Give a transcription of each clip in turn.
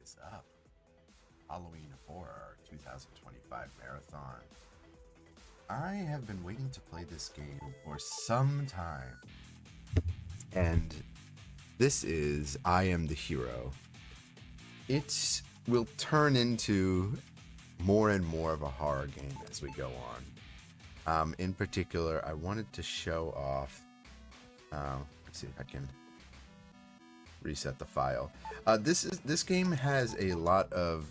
is up. Halloween Horror 2025 Marathon. I have been waiting to play this game for some time. And this is I Am the Hero. It will turn into more and more of a horror game as we go on. In particular, I wanted to show off. Let's see if I can reset the file. This game has a lot of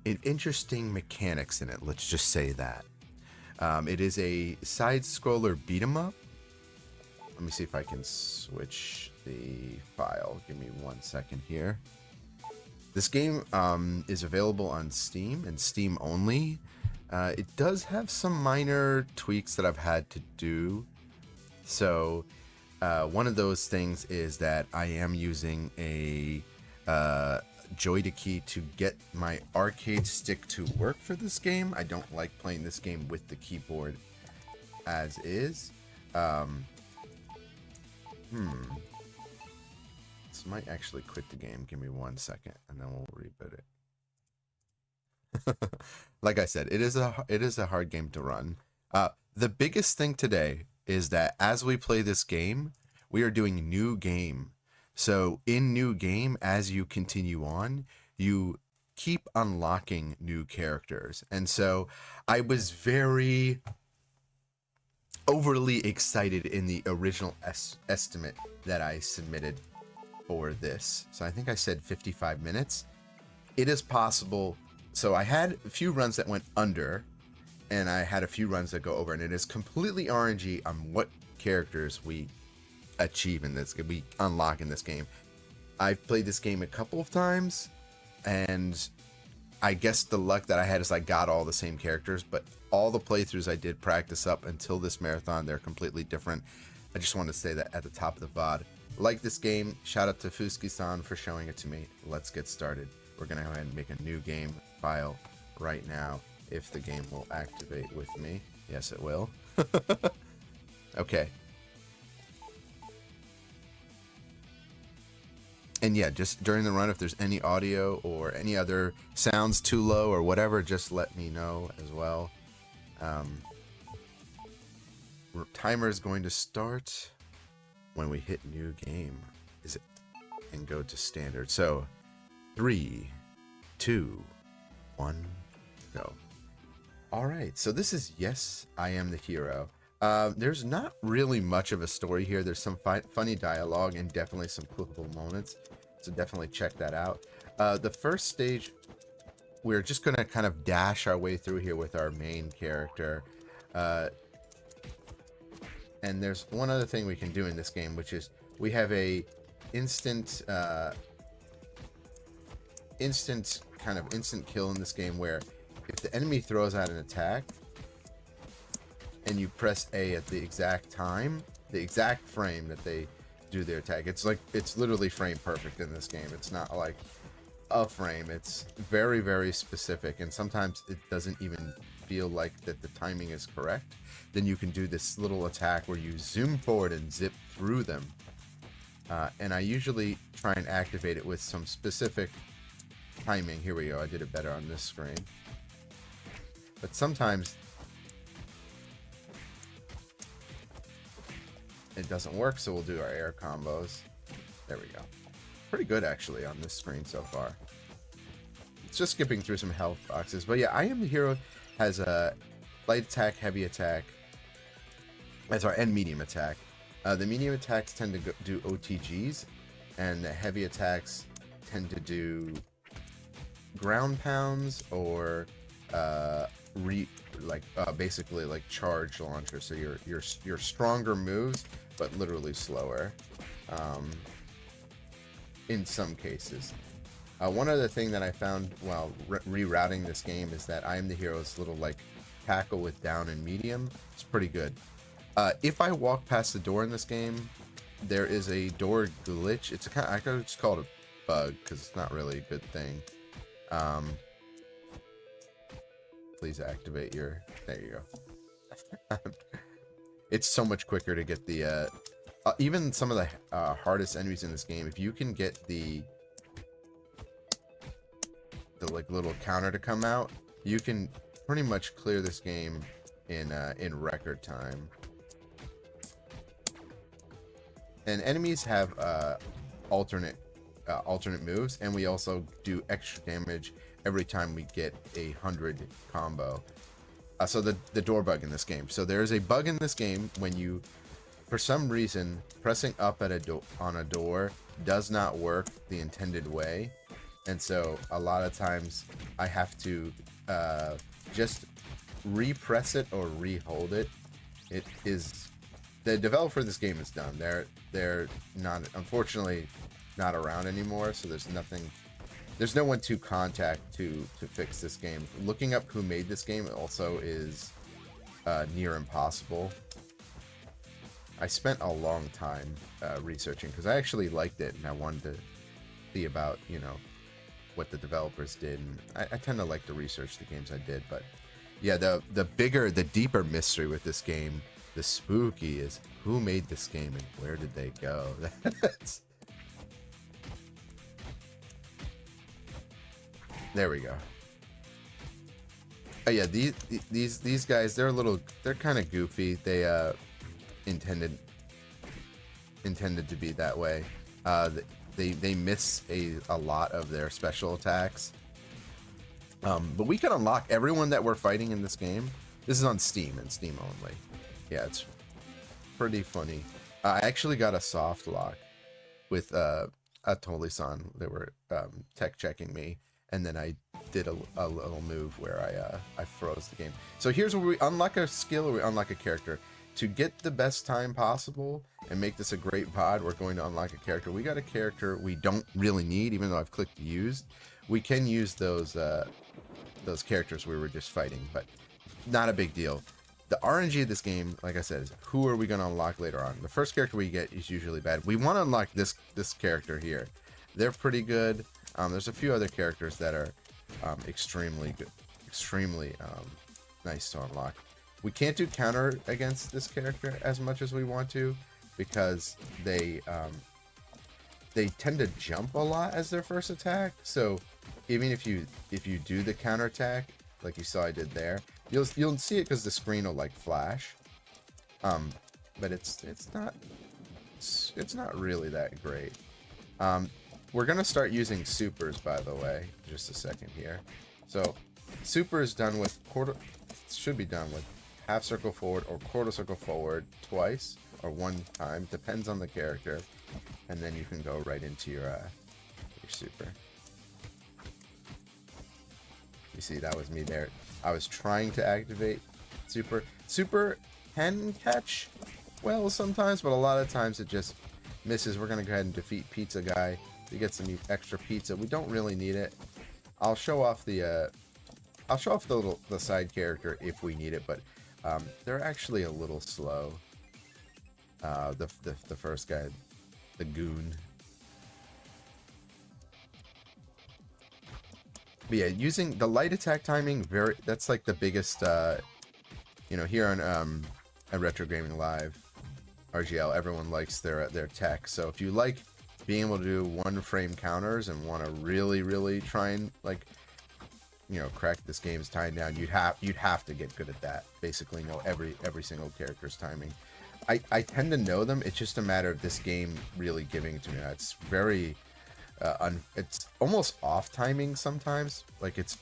interesting mechanics in it. Let's just say that. It is a side-scroller beat 'em up. Let me see if I can switch the file. Give me 1 second here. This game is available on Steam and Steam only. It does have some minor tweaks that I've had to do. So one of those things is that I am using a joystick to get my arcade stick to work for this game. I don't like playing this game with the keyboard as is. This might actually quit the game. Give me 1 second, and then we'll reboot it. Like I said, it is a hard game to run. The biggest thing today is that as we play this game, we are doing new game. So in new game, as you continue on, you keep unlocking new characters. And so I was very overly excited in the original estimate that I submitted for this. So I think I said 55 minutes. It is possible. So I had a few runs that went under, and I had a few runs that go over, and it is completely RNG on what characters we achieve in this, we unlock in this game. I've played this game a couple of times, and I guess the luck that I had is I got all the same characters, but all the playthroughs I did practice up until this marathon, they're completely different. I just want to say that at the top of the VOD. Like this game, shout out to Fuski-san for showing it to me. Let's get started. We're going to go ahead and make a new game file right now, if the game will activate with me. Yes, it will. Okay. And yeah, just during the run, if there's any audio or any other sounds too low or whatever, just let me know as well. Timer is going to start when we hit new game. Is it? And go to standard. So 3, 2, 1, go. All right. So this is Yes, I Am the Hero. There's not really much of a story here. There's some funny dialogue and definitely some clippable moments. So definitely check that out. The first stage, we're just going to kind of dash our way through here with our main character. And there's one other thing we can do in this game, which is we have a instant kill in this game, where if the enemy throws out an attack and you press A at the exact time, the exact frame that they do their attack, it's literally frame perfect in this game. It's not like a frame. It's very, very specific, and sometimes it doesn't even feel like that the timing is correct. Then you can do this little attack where you zoom forward and zip through them. And I usually try and activate it with some specific timing. Here we go. I did it better on this screen. But sometimes it doesn't work, so we'll do our air combos. There we go. Pretty good, actually, on this screen so far. It's just skipping through some health boxes. But yeah, I Am the Hero has a light attack, heavy attack, and medium attack. The medium attacks tend to do OTGs, and the heavy attacks tend to do ground pounds or basically like charge launcher. So your stronger moves, but literally slower. In some cases. One other thing that I found while rerouting this game is that I Am the Hero's little like tackle with down and medium. It's pretty good. If I walk past the door in this game, there is a door glitch. It's I could just call it a bug because it's not really a good thing. Please activate your. There you go. It's so much quicker to get the even some of the hardest enemies in this game. If you can get the the like little counter to come out, you can pretty much clear this game in record time. And enemies have alternate moves, and we also do extra damage every time we get a 100 combo. So the door bug in this game. So there is a bug in this game when you, for some reason, pressing up at on a door does not work the intended way, and so a lot of times I have to just repress it or re-hold it. It is, the developer of this game is done. They're not, unfortunately, not around anymore, so there's no one to contact to fix this game. Looking up who made this game also is near impossible. I spent a long time researching because I actually liked it, and I wanted to see about, you know, what the developers did, and I tend to like to research the games I did. But yeah, the deeper mystery with this game, the spooky, is who made this game and where did they go? There we go. Oh yeah, these guys, they're kind of goofy. They intended to be that way. They miss a lot of their special attacks. But we can unlock everyone that we're fighting in this game. This is on Steam and Steam only. Yeah, it's pretty funny. I actually got a soft lock with Totally-san. They were tech checking me, and then I did a little move where I froze the game. So here's where we unlock a skill or we unlock a character. To get the best time possible and make this a great VOD, we're going to unlock a character. We got a character we don't really need, even though I've clicked used. We can use those characters we were just fighting, but not a big deal. The RNG of this game, like I said, is who are we going to unlock later on. The first character we get is usually bad. We want to unlock this character here. They're pretty good. There's a few other characters that are extremely good, extremely nice to unlock. We can't do counter against this character as much as we want to, because they tend to jump a lot as their first attack. So even if you do the counter attack, like you saw I did there, you'll see it because the screen will like flash. But it's not really that great. We're gonna start using supers, by the way, just a second here. So super is done with should be done with half circle forward or quarter circle forward twice or one time, depends on the character, and then you can go right into your super. You see, that was me there. I was trying to activate super. Super can catch well sometimes, but a lot of times it just misses. We're gonna go ahead and defeat Pizza Guy to get some extra pizza. We don't really need it. I'll show off the side character if we need it, but they're actually a little slow. The first guy, the goon. But yeah, using the light attack timing, that's like the biggest, you know, here on at Retro Gaming Live, RGL, everyone likes their tech. So if you like being able to do one frame counters and want to really try and, like, you know, crack this game's time down, you'd have to get good at that. Basically know every single character's timing. I tend to know them. It's just a matter of this game really giving it to me. It's very it's almost off timing sometimes. Like it's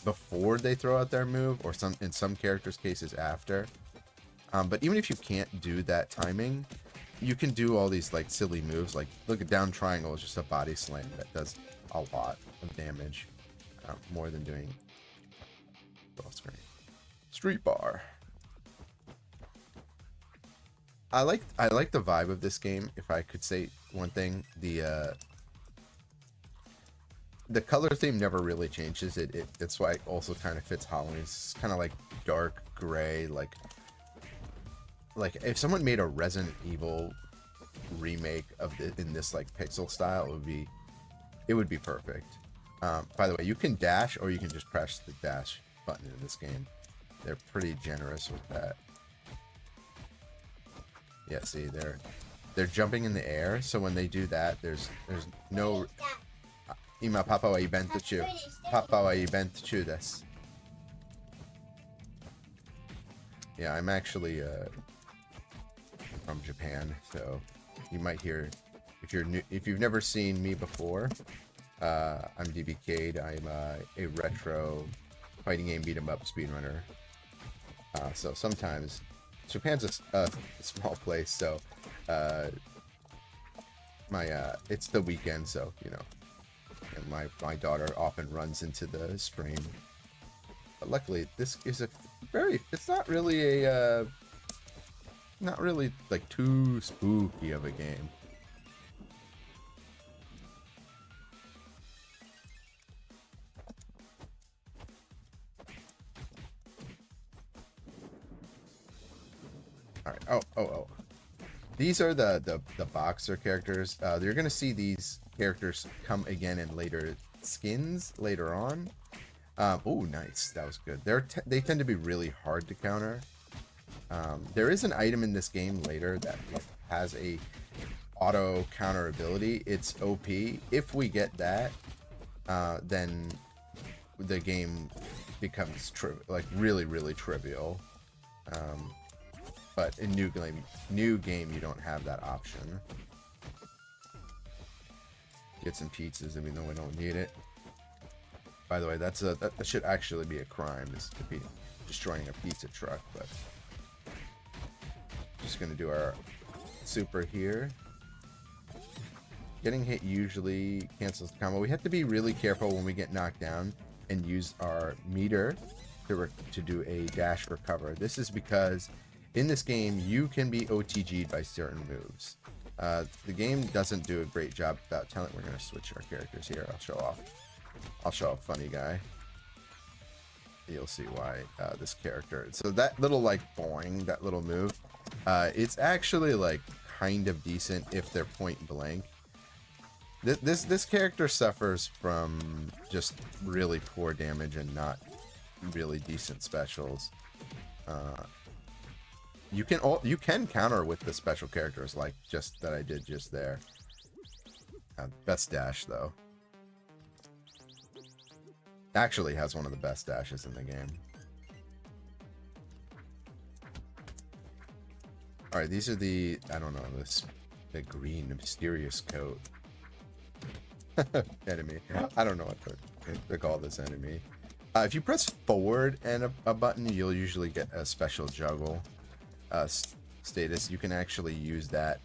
before they throw out their move, or in some characters' cases after. But even if you can't do that timing, you can do all these like silly moves. Like look at down triangle is just a body slam that does a lot of damage. More than doing off screen. Street bar. I like the vibe of this game. If I could say one thing, the color theme never really changes. It's why it also kind of fits Halloween. It's kind of like dark gray, like if someone made a Resident Evil remake of in this like pixel style, it would be perfect. By the way, you can dash or you can just press the dash button in this game. They're pretty generous with that. Yeah, see, they're jumping in the air, so when they do that, there's no... 今パパはイベント中。パパはイベント中です。Yeah, I'm actually from Japan, so you might hear if you're new, if you've never seen me before. I'm DBcade. I'm a retro fighting game beat 'em up speedrunner. So sometimes Japan's a small place, so it's the weekend, so you know, and my daughter often runs into the stream. But luckily, this is it's not really a not really like too spooky of a game. All right. Oh. These are the boxer characters. You're gonna see these characters come again in later skins later on. Oh, nice. That was good. They tend to be really hard to counter. There is an item in this game later that has a auto counter ability. It's OP. If we get that, then the game becomes really trivial. But in new game, you don't have that option. Get some pizzas, even though we don't need it. By the way, that should actually be a crime, is to be destroying a pizza truck. But just gonna do our super here. Getting hit usually cancels the combo. We have to be really careful when we get knocked down and use our meter to do a dash recover. This is because in this game you can be OTG'd by certain moves. The game doesn't do a great job about telling. We're gonna switch our characters here. I'll show off funny guy. You'll see why this character. So that little like boing, that little move, it's actually like kind of decent if they're point blank. This character suffers from just really poor damage and not really decent specials. You can counter with the special characters like just that I did just there. Best dash though. Actually has one of the best dashes in the game. All right, these are the, I don't know, the green mysterious coat enemy. I don't know what to call this enemy. If you press forward and a button, you'll usually get a special juggle status. You can actually use that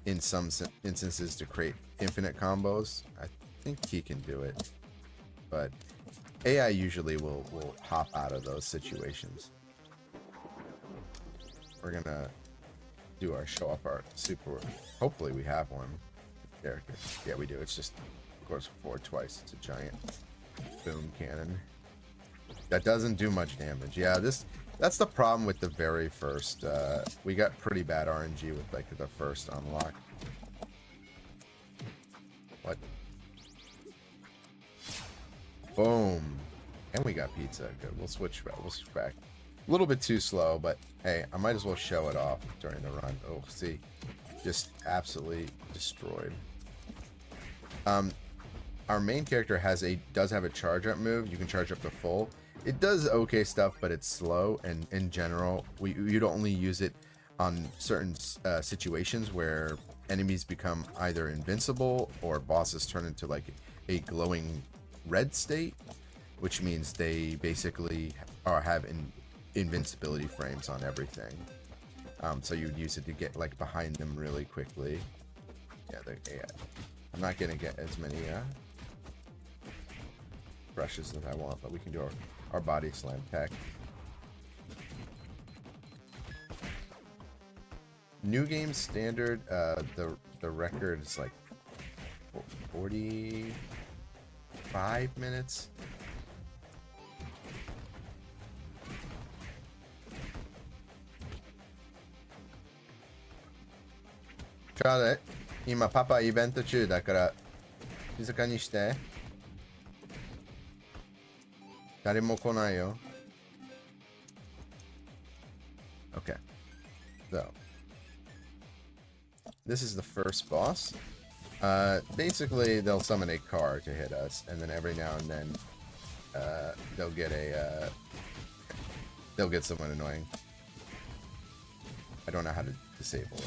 in some instances to create infinite combos. I think he can do it, but AI usually will hop out of those situations. We're gonna do our show off our super. Hopefully we have one character. Yeah, we do. It's just, of course, forward twice. It's a giant boom cannon that doesn't do much damage. Yeah, that's the problem with the very first. We got pretty bad RNG with like the first unlock. What? Boom. And we got pizza. Good. We'll switch back. A little bit too slow, but hey, I might as well show it off during the run. Oh, see. Just absolutely destroyed. Our main character does have a charge up move. You can charge up to full. It does okay stuff, but it's slow, and in general, you'd only use it on certain situations where enemies become either invincible or bosses turn into like a glowing red state, which means they basically have invincibility frames on everything. So you'd use it to get like behind them really quickly. Yeah, I'm not gonna get as many brushes as I want, but we can do our body slam tech. New game standard, the record is like 45 minutes. Charlotte, 今パパイベント中だから静かにして。誰も来ないよ。Okay. So, this is the first boss. Basically, they'll summon a car to hit us, and then every now and then, they'll get someone annoying. I don't know how to disable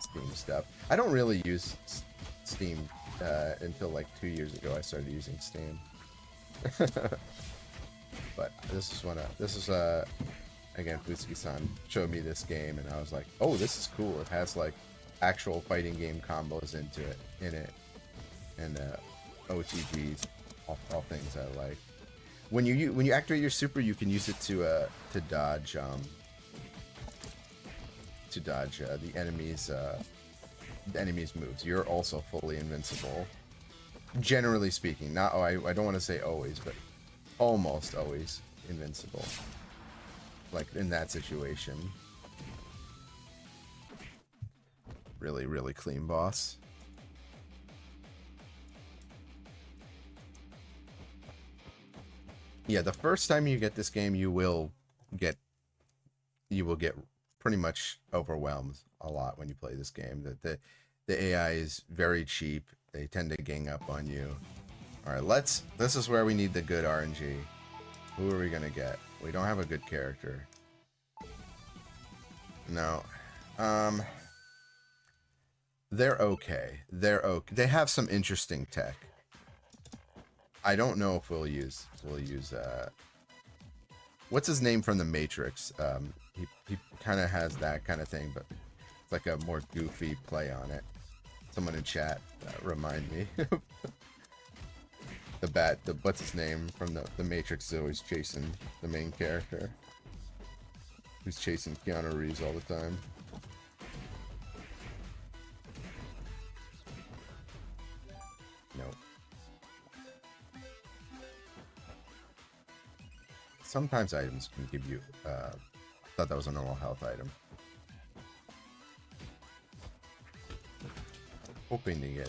Steam stuff. I don't really use Steam until like 2 years ago. I started using Steam. But again, Futsuki-san showed me this game, and I was like, oh, this is cool. It has like actual fighting game combos in it, and OTGs, all things I like. When you activate your super, you can use it to dodge the enemy's moves. You're also fully invincible, generally speaking. Not I don't want to say always, but almost always invincible. Like in that situation. Really, really clean boss. Yeah, the first time you get this game, you will get pretty much overwhelmed a lot when you play this game. The AI is very cheap. They tend to gang up on you. All right, this is where we need the good RNG. Who are we gonna get? We don't have a good character. No. They're okay. They're okay. They have some interesting tech. I don't know if we'll use what's his name from the Matrix? He kind of has that kind of thing, but it's like a more goofy play on it. Someone in chat remind me. What's his name from the Matrix is always chasing the main character, who's chasing Keanu Reeves all the time. Nope. Sometimes items can give you, I thought that was a normal health item. Hoping to get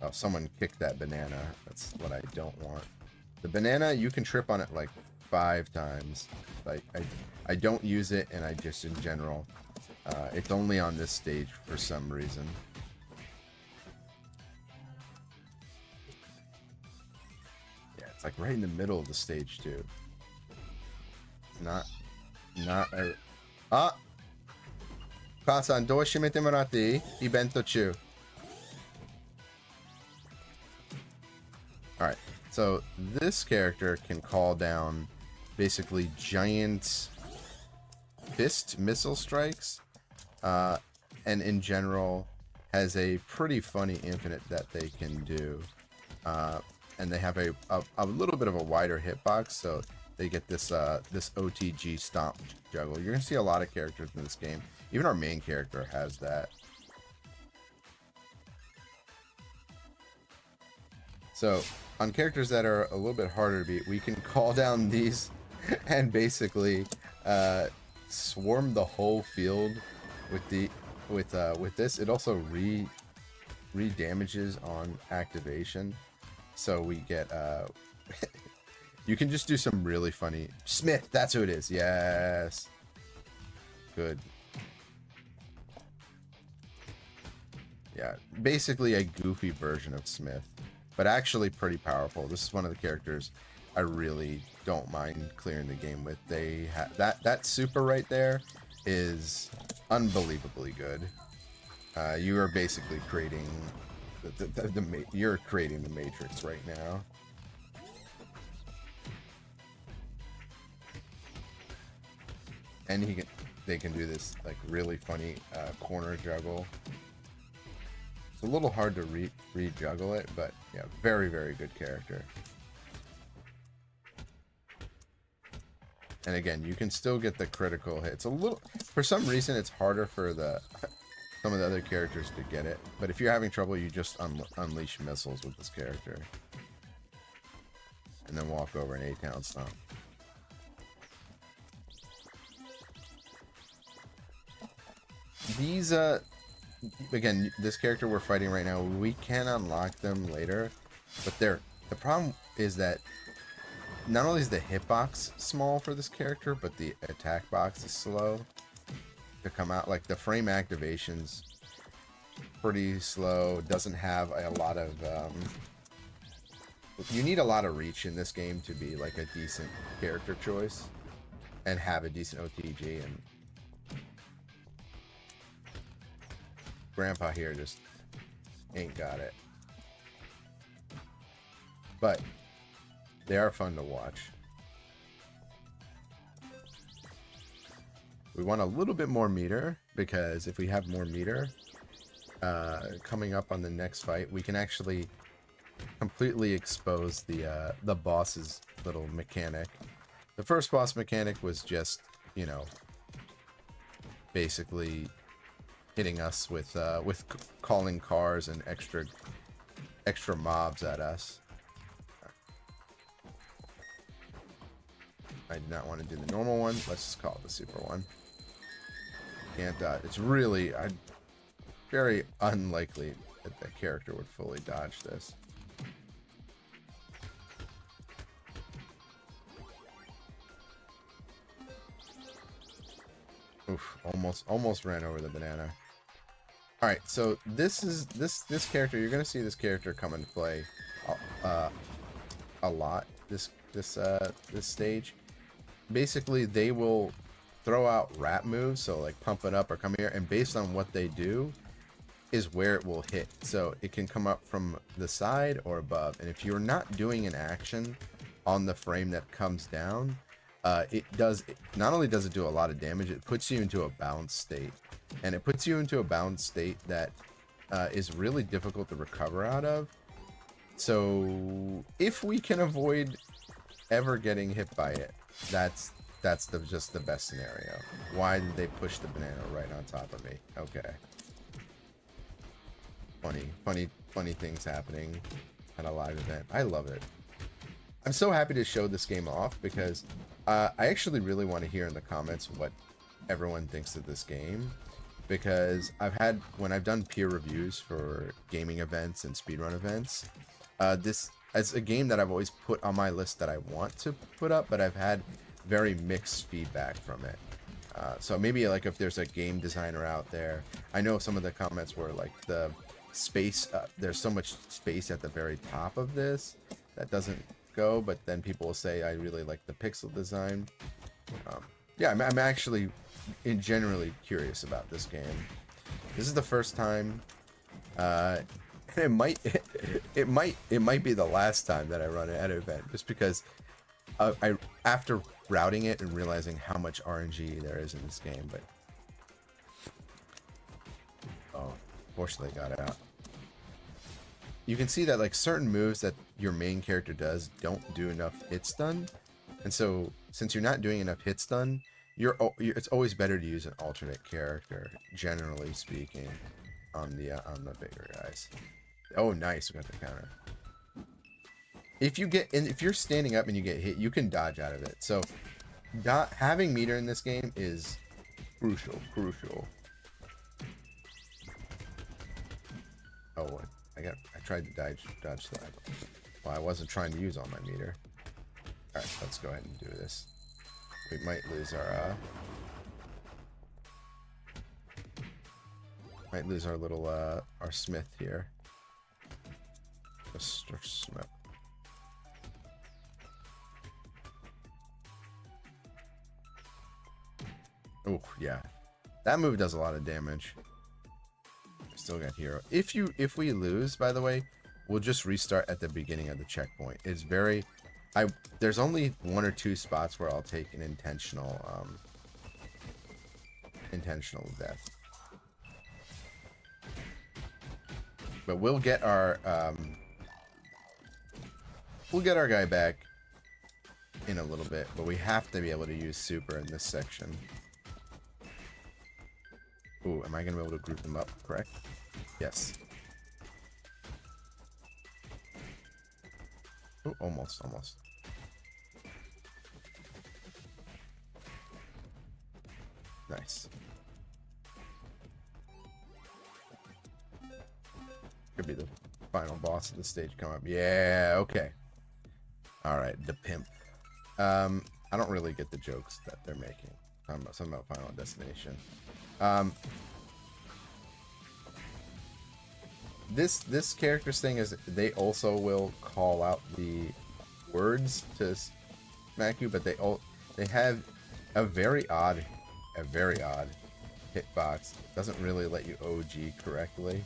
oh, someone kicked that banana. That's what I don't want. The banana, you can trip on it like 5 times. I don't use it, and I just, in general, it's only on this stage for some reason. Yeah, it's like right in the middle of the stage, too. Not a... Ah! Ka-san, ドア閉めてもらっていい？イベント中。Alright, so this character can call down basically giant fist missile strikes, and in general has a pretty funny infinite that they can do. And they have a little bit of a wider hitbox, so they get this this OTG stomp juggle. You're gonna see a lot of characters in this game. Even our main character has that. So on characters that are a little bit harder to beat, we can call down these and basically swarm the whole field with this. It also re-damages on activation, so we get you can just do some really funny Smith. That's who it is. Yes, good. Yeah, basically a goofy version of Smith, but actually pretty powerful. This is one of the characters I really don't mind clearing the game with. They that super right there is unbelievably good. You are basically creating you're creating the Matrix right now. And they can do this like really funny corner juggle. It's a little hard to re-juggle it, but yeah, very, very good character. And again, you can still get the critical hits. A little, for some reason, it's harder for some of the other characters to get it. But if you're having trouble, you just unleash missiles with this character, and then walk over an A-Town stomp. These again, this character we're fighting right now, we can unlock them later, but the problem is that not only is the hitbox small for this character, but the attack box is slow to come out. Like the frame activations pretty slow. Doesn't have a lot of you need a lot of reach in this game to be like a decent character choice and have a decent OTG, and Grandpa here just ain't got it. But they are fun to watch. We want a little bit more meter, because if we have more meter coming up on the next fight, we can actually completely expose the boss's little mechanic. The first boss mechanic was just, you know, basically hitting us with calling cars and extra mobs at us. I do not want to do the normal one. Let's just call it the super one. Can't dodge. It's really very unlikely that the character would fully dodge this. Oof, almost ran over the banana. All right, so this character, you're gonna see this character come into play a lot this stage. Basically, they will throw out rap moves, so like pump it up or come here, and based on what they do is where it will hit. So it can come up from the side or above, and if you're not doing an action on the frame that comes down, not only does it do a lot of damage, it puts you into a balanced state, and it puts you into a balanced state that is really difficult to recover out of. So if we can avoid ever getting hit by it, that's just the best scenario. Why did they push the banana right on top of me? Okay. Funny things happening at a live event. I love it. I'm so happy to show this game off, because I actually really want to hear in the comments what everyone thinks of this game, because when I've done peer reviews for gaming events and speedrun events, this is a game that I've always put on my list that I want to put up, but I've had very mixed feedback from it. So maybe like if there's a game designer out there, I know some of the comments were like the space, there's so much space at the very top of this that doesn't go, but then people will say I really like the pixel design. Yeah, I'm actually generally curious about this game. This is the first time, it might be the last time that I run it at an event, just because after routing it and realizing how much RNG there is in this game. But fortunately got it out. You can see that like certain moves that your main character does don't do enough hit stun, and so since you're not doing enough hit stun, it's always better to use an alternate character, generally speaking, on the bigger guys. Oh, nice, we got the counter. If you're standing up and you get hit, you can dodge out of it. So having meter in this game is crucial. Oh, I tried to dodge that. Well, I wasn't trying to use all my meter. All right, let's go ahead and do this. We might lose our little our smith here. Mr. Smith. Oh yeah, that move does a lot of damage. Still got hero. If we lose, by the way, we'll just restart at the beginning of the checkpoint. It's very, there's only 1 or 2 spots where I'll take an intentional death. But we'll get our guy back in a little bit, but we have to be able to use super in this section. Ooh, am I gonna be able to group them up correct? Yes. Oh, almost. Nice. Could be the final boss of the stage come up. Yeah, okay. Alright, the pimp. I don't really get the jokes that they're making. Something about Final Destination. this character's thing is they also will call out the words to smack you, but they have a very odd hitbox. Doesn't really let you OTG correctly,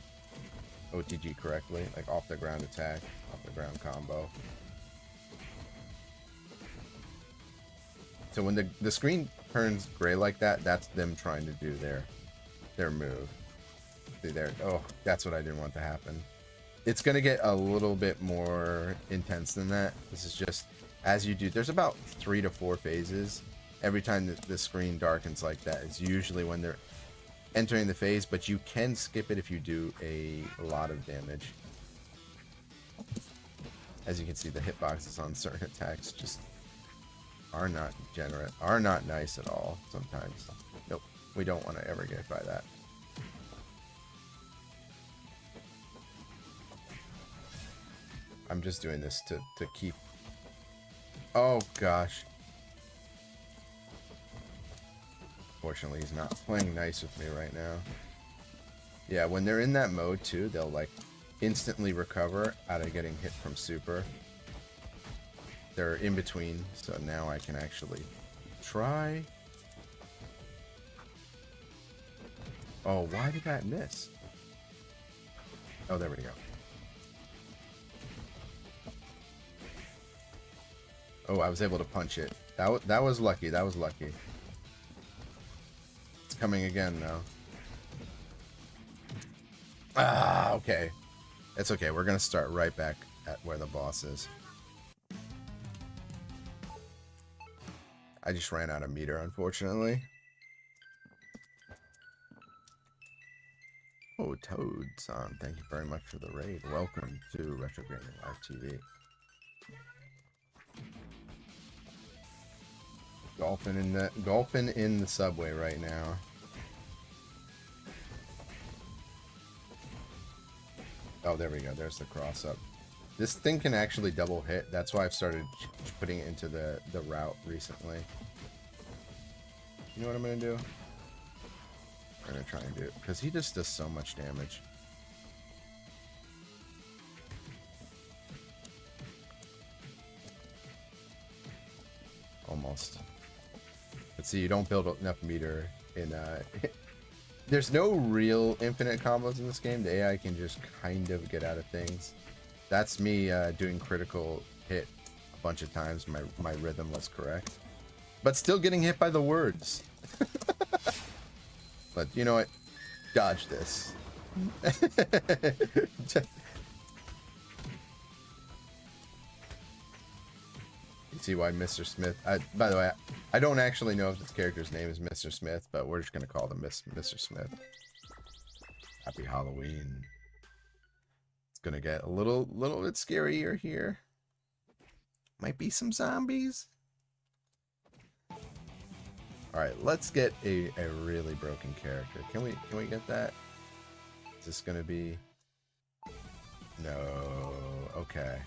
like off the ground attack, off the ground combo. So when the screen turns gray like that, that's them trying to do their move. See there? Oh, that's what I didn't want to happen. It's gonna get a little bit more intense than that. This is just as you do. There's about 3 to 4 phases. Every time the screen darkens like that, it's usually when they're entering the phase, but you can skip it if you do a lot of damage. As you can see, the hitboxes on certain attacks just are not nice at all sometimes. Nope, we don't want to ever get by that. I'm just doing this to keep... Oh gosh. Fortunately, he's not playing nice with me right now. Yeah, when they're in that mode too, they'll like instantly recover out of getting hit from super. They're in between, so now I can actually try. Oh, why did that miss? Oh, there we go. Oh, I was able to punch it. That was lucky. That was lucky. It's coming again now. Ah, okay. It's okay. We're gonna start right back at where the boss is. I just ran out of meter, unfortunately. Oh, Toad-san, thank you very much for the raid. Welcome to RetroGamingLiveTV. Golfing in the subway right now. Oh, there we go. There's the cross up. This thing can actually double hit. That's why I've started putting it into the route recently. You know what I'm gonna do? I'm gonna try and do it because he just does so much damage. Almost. But see, you don't build enough meter in there's no real infinite combos in this game. The AI can just kind of get out of things. That's me doing critical hit a bunch of times. My rhythm was correct, but still getting hit by the words. But you know what? Dodge this. You see why Mr. Smith... by the way, I don't actually know if this character's name is Mr. Smith, but we're just going to call him Mr. Smith. Happy Halloween. It's going to get a little bit scarier here. Might be some zombies. Alright, let's get a really broken character. Can we get that? Is this going to be... No. Okay.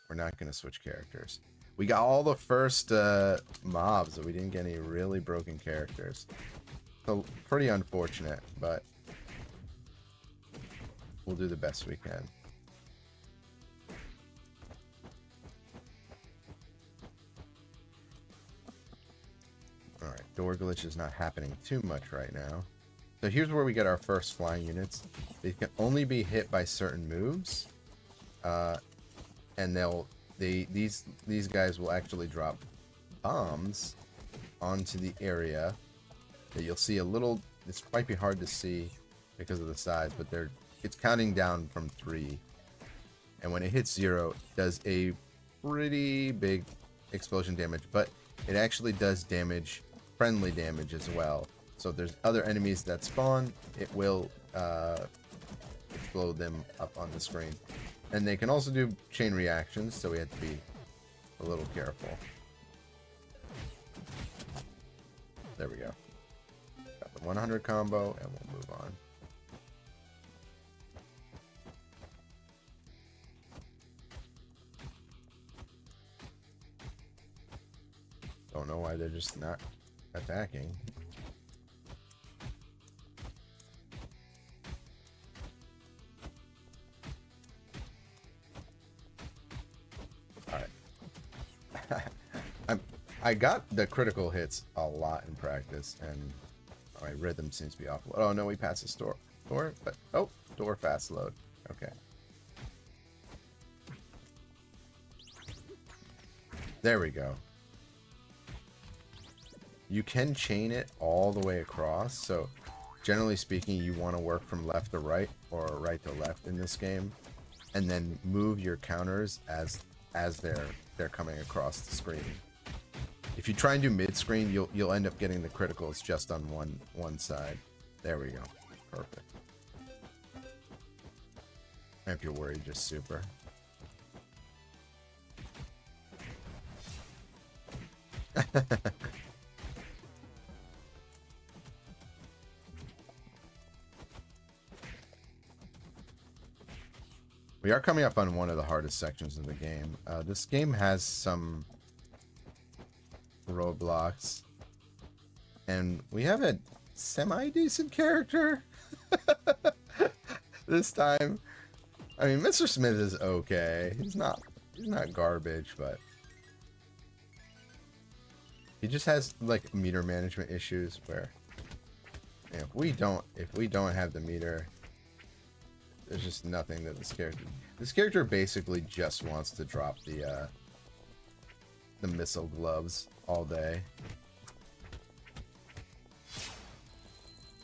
We're not going to switch characters. We got all the first mobs, but we didn't get any really broken characters. So, pretty unfortunate, but we'll do the best we can. Alright, door glitch is not happening too much right now. So here's where we get our first flying units. They can only be hit by certain moves. And these guys will actually drop bombs onto the area that you'll see a little. This might be hard to see because of the size, but it's counting down from 3, and when it hits 0, it does a pretty big explosion damage, but it actually does damage, friendly damage as well. So if there's other enemies that spawn, it will explode them up on the screen. And they can also do chain reactions, so we have to be a little careful. There we go. Got the 100 combo, and we'll move on. Don't know why they're just not attacking. I got the critical hits a lot in practice, and my rhythm seems to be off. Oh no, we passed the door, but oh, door fast load. Okay. There we go. You can chain it all the way across, so generally speaking, you want to work from left to right or right to left in this game, and then move your counters as they're coming across the screen. If you try and do mid-screen, you'll end up getting the criticals just on one side. There we go. Perfect. If you're worried, just super. We are coming up on one of the hardest sections of the game. This game has some roadblocks, and we have a semi-decent character this time. I mean, Mr. Smith is okay. He's not garbage, but he just has like meter management issues where, you know, if we don't have the meter, there's just nothing that this character basically just wants to drop the missile gloves all day.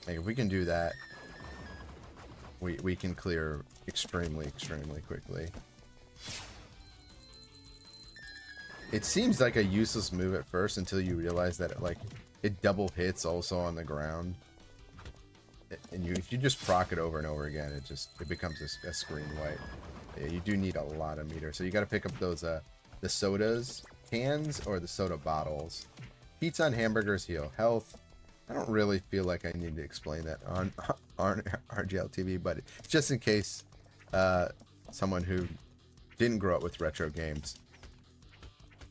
Like, if we can do that, we can clear extremely quickly. It seems like a useless move at first until you realize that it double hits also on the ground. And if you just proc it over and over again, it becomes a screen wipe. Yeah, you do need a lot of meter, so you got to pick up those the sodas cans or the soda bottles. Pizza and hamburgers heal health. I don't really feel like I need to explain that on RGLTV, but just in case someone who didn't grow up with retro games,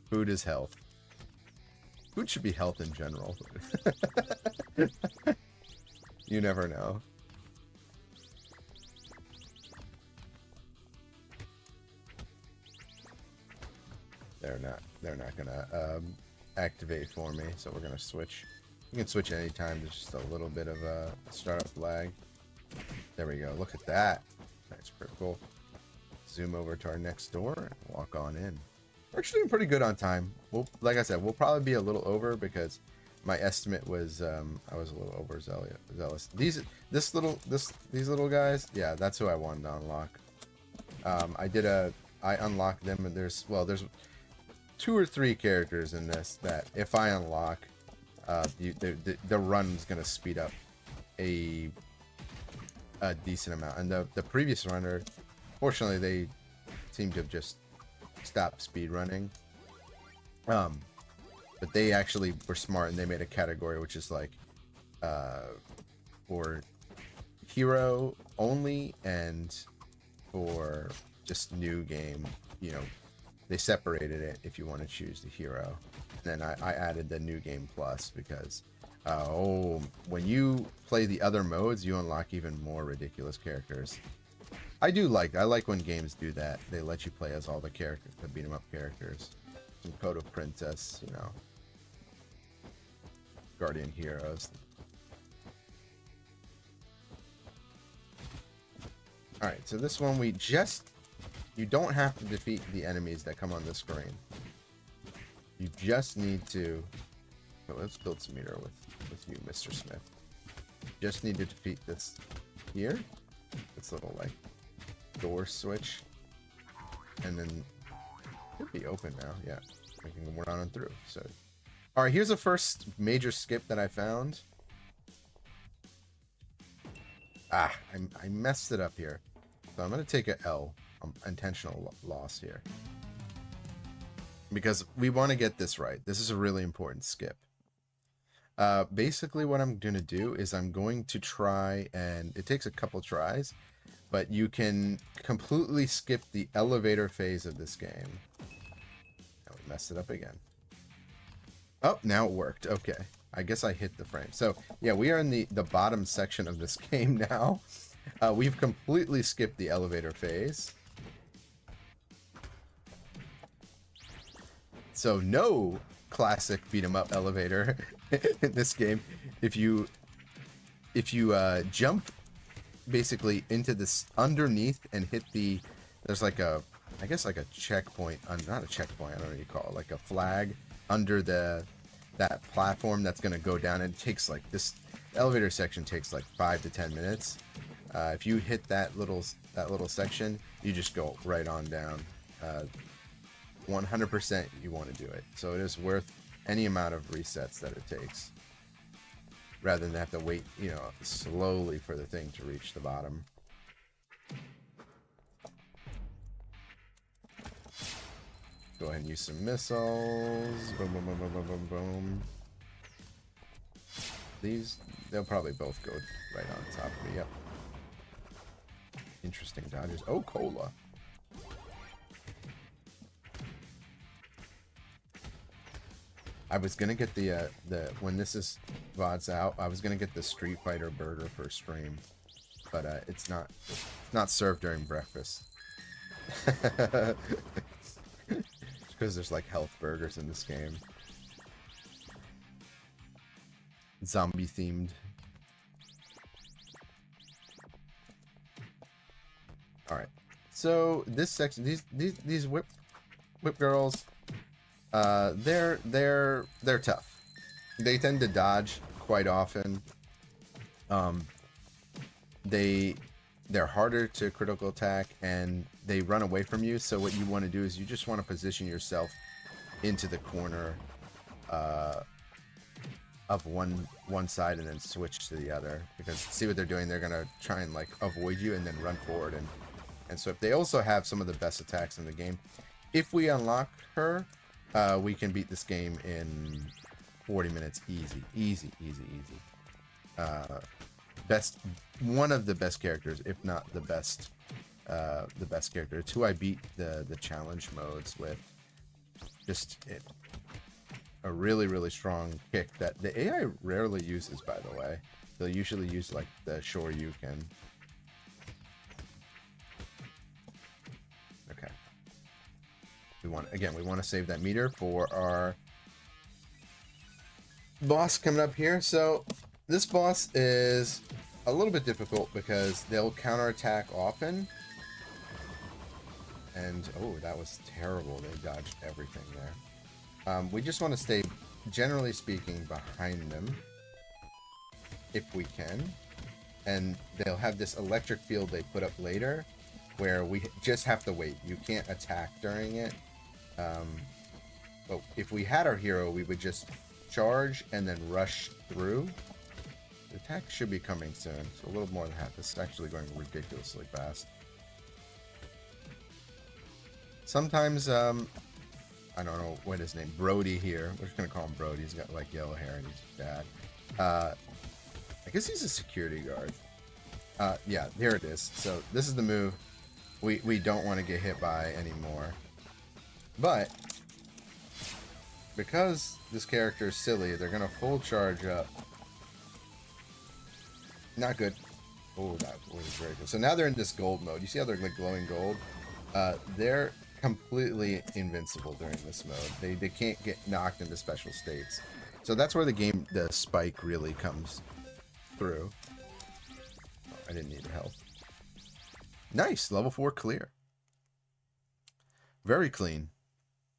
food is health. Food should be health in general. You never know. They're not gonna activate for me, so we're gonna switch. You can switch anytime. There's just a little bit of a startup lag. There we go. Look at that. That's pretty cool. Zoom over to our next door and walk on in. We're actually doing pretty good on time. Like I said, we'll probably be a little over because my estimate was I was a little overzealous. These little guys, yeah, that's who I wanted to unlock. I unlocked them, and there's 2 or 3 characters in this that if I unlock, the run's gonna speed up a decent amount. And the previous runner, fortunately, they seem to have just stopped speed running. But they actually were smart, and they made a category which is like for hero only and for just new game. You know, they separated it if you want to choose the hero. And then I added the new game plus because when you play the other modes, you unlock even more ridiculous characters. I like when games do that. They let you play as all the characters, the beat 'em up characters. Some Code of Princess, you know, Guardian Heroes. Alright, so this one you don't have to defeat the enemies that come on the screen. You just need to, let's build some meter with you, Mr. Smith. You just need to defeat this here, this little like door switch, and then it should be open now. Yeah, we can go on and through. So, all right, here's the first major skip that I found. I messed it up here, so I'm gonna take a L, intentional loss here, because we want to get this right. This is a really important skip. Basically what I'm going to do is I'm going to try, and it takes a couple tries, but you can completely skip the elevator phase of this game. Now we messed it up again. Oh, now it worked. Okay. I guess I hit the frame. So yeah, we are in the bottom section of this game now. We've completely skipped the elevator phase. So no classic beat 'em up elevator in this game. If you jump basically into this underneath and hit the, there's like a, I guess like a checkpoint, not a checkpoint, I don't know what you call it, like a flag under that platform that's going to go down. And it takes like this elevator section takes like 5 to 10 minutes. If you hit that little section, you just go right on down. 100% you want to do it. So it is worth any amount of resets that it takes, rather than have to wait, you know, slowly for the thing to reach the bottom. Go ahead and use some missiles. Boom, boom, boom, boom, boom, boom, boom. These, they'll probably both go right on top of me. Yep. Interesting dodges. Oh, cola. I was gonna get the when this is VOD's out, I was gonna get the Street Fighter burger for stream, but it's not served during breakfast. Because there's like health burgers in this game. Zombie themed. All right. So this section, these whip girls, they're tough. They tend to dodge quite often. They're harder to critical attack, and they run away from you. So what you want to do is you just want to position yourself into the corner of one side and then switch to the other, because see what they're doing, they're gonna try and like avoid you and then run forward and so if they also have some of the best attacks in the game. If we unlock her, we can beat this game in 40 minutes easy. One of the best characters, if not the best character. It's who I beat the challenge modes with. Just a really strong kick that the AI rarely uses, by the way. They'll usually use like the Shoryuken. Okay. We want to save that meter for our boss coming up here. So this boss is a little bit difficult because they'll counterattack often. And oh, that was terrible. They dodged everything there. We just want to stay, generally speaking, behind them if we can. And they'll have this electric field they put up later where we just have to wait. You can't attack during it. But if we had our hero, we would just charge and then rush through. The attack should be coming soon. So a little more than half. This is actually going ridiculously fast. Sometimes, I don't know what his name, Brody here. We're just gonna call him Brody. He's got like yellow hair and he's bad. I guess he's a security guard. Yeah, here it is. So this is the move we don't want to get hit by anymore. But because this character is silly, they're gonna full charge up. Not good. Oh, that was very good. So now they're in this gold mode. You see how they're like glowing gold? They're completely invincible during this mode. They can't get knocked into special states. So that's where the spike really comes through. Oh, I didn't need the health. Nice, level 4 clear. Very clean.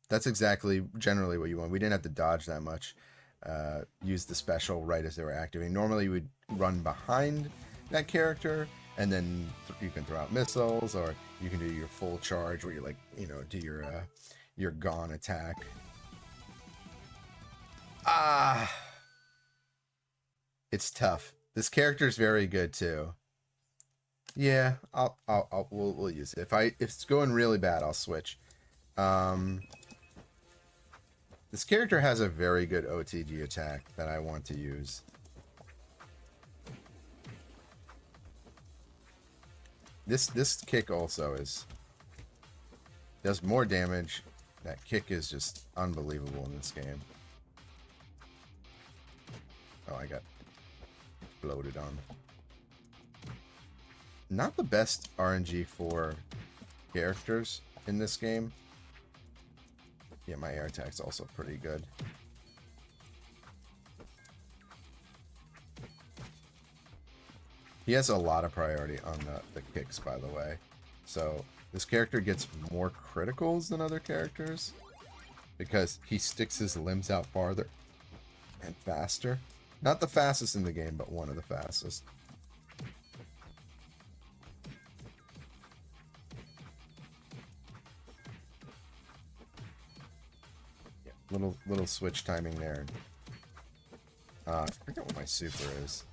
That's exactly generally what you want. We didn't have to dodge that much. Use the special right as they were activating. Normally you would run behind that character, and then you can throw out missiles, or you can do your full charge where you like, you know, do your gone attack. It's tough. This character is very good too. Yeah, we'll use it. If it's going really bad, I'll switch. This character has a very good OTG attack that I want to use. This kick also does more damage. That kick is just unbelievable in this game. Oh, I got exploded on. Not the best RNG for characters in this game. Yeah, my air attack's also pretty good. He has a lot of priority on the kicks, by the way. So this character gets more criticals than other characters because he sticks his limbs out farther and faster. Not the fastest in the game, but one of the fastest. Yeah, little switch timing there. I forget what my super is.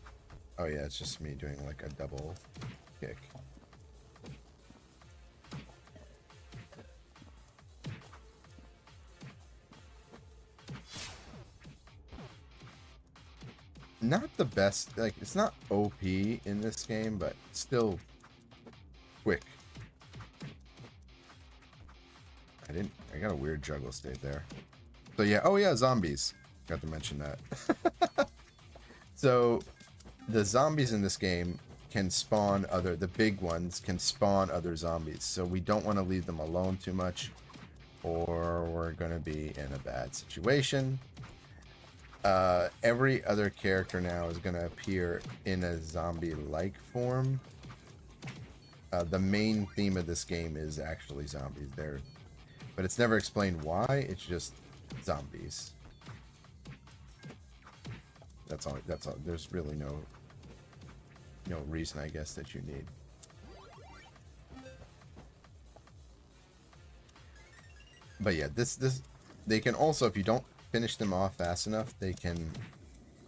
Oh yeah, it's just me doing like a double kick. Not the best, like, it's not OP in this game, but still quick. I got a weird juggle state there. So yeah, oh yeah, zombies. Got to mention that. So the zombies in this game can spawn the big ones can spawn other zombies. So we don't want to leave them alone too much, or we're going to be in a bad situation. Every other character now is going to appear in a zombie-like form. The main theme of this game is actually zombies there, but it's never explained why. It's just zombies. That's all. There's really no reason, I guess, that you need. But yeah, this they can also, if you don't finish them off fast enough, they can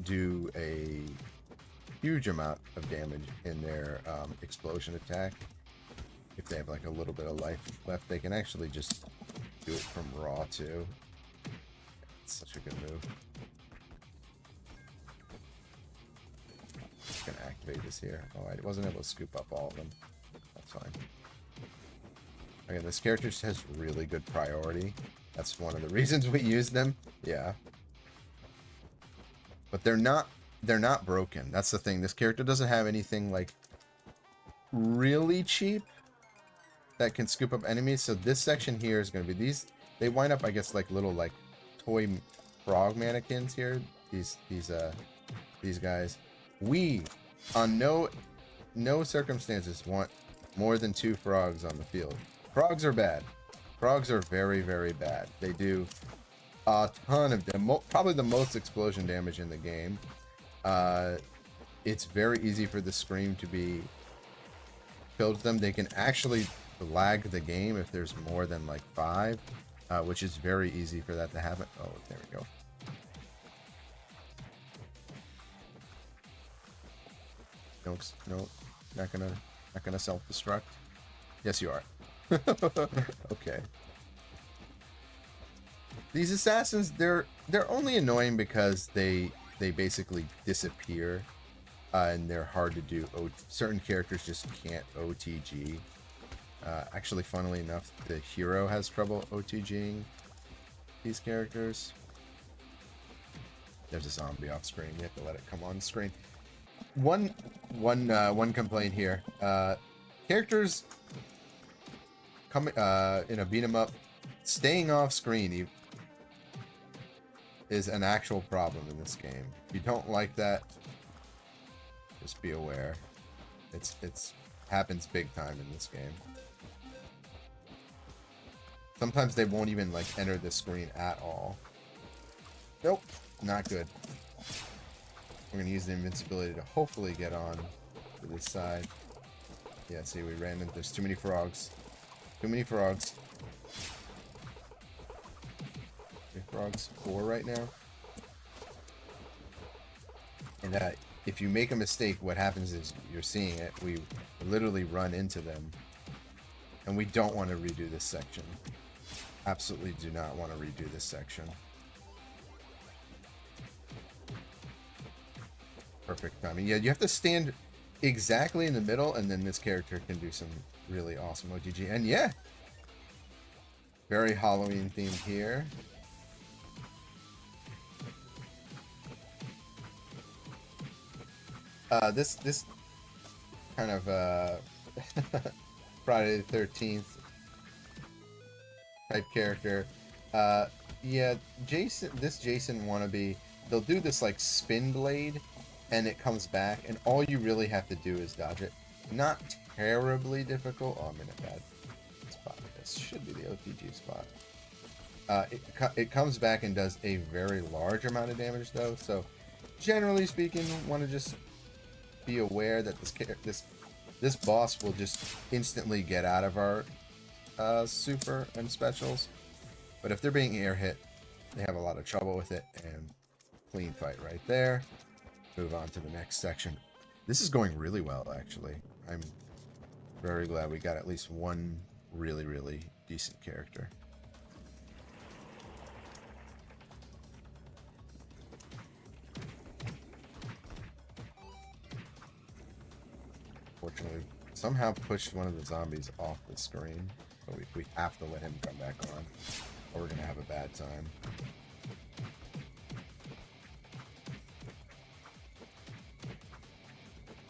do a huge amount of damage in their explosion attack. If they have like a little bit of life left, they can actually just do it from raw too. It's such a good move. Just gonna activate this here. Oh, I wasn't able to scoop up all of them. That's fine. Okay, this character just has really good priority. That's one of the reasons we use them. Yeah. But they're not broken. That's the thing. This character doesn't have anything like really cheap that can scoop up enemies. So this section here is going to be these. They wind up, I guess, like little like toy frog mannequins here. These guys. We on no circumstances want more than 2 frogs on the field. Frogs are bad. Frogs are very, very bad. They do a ton of probably the most explosion damage in the game. It's very easy for the scream to be killed with them. They can actually lag the game if there's more than like 5, which is very easy for that to happen. Oh, there we go. No, not gonna self-destruct. Yes, you are. Okay. These assassins, they're only annoying because they basically disappear, and they're hard to do. Certain characters just can't OTG. Actually, funnily enough, the hero has trouble OTGing these characters. There's a zombie off screen. You have to let it come on screen. One complaint here. Characters coming in a beat 'em up, staying off screen is an actual problem in this game. If you don't like that, just be aware. It's happens big time in this game. Sometimes they won't even like enter the screen at all. Nope, not good. We're gonna use the invincibility to hopefully get on to this side. Yeah, see, we ran into. There's too many frogs. Too many frogs. Frogs 4 right now. And if you make a mistake, what happens is you're seeing it. We literally run into them, and we don't want to redo this section. Absolutely do not want to redo this section. Perfect timing. Yeah, you have to stand exactly in the middle, and then this character can do some really awesome OTG. And yeah, very Halloween themed here. This kind of Friday the 13th type character. Yeah, this Jason wannabe, they'll do this like spin blade, and it comes back, and all you really have to do is dodge it. Not terribly difficult. Oh, I'm in a bad spot. This should be the OTG spot. It comes back and does a very large amount of damage, though. So, generally speaking, want to just be aware that this boss will just instantly get out of our super and specials. But if they're being air hit, they have a lot of trouble with it. And clean fight right there. Move on to the next section. This is going really well, actually. I'm very glad we got at least one really, really decent character. Fortunately, somehow pushed one of the zombies off the screen. So we have to let him come back on, or we're going to have a bad time.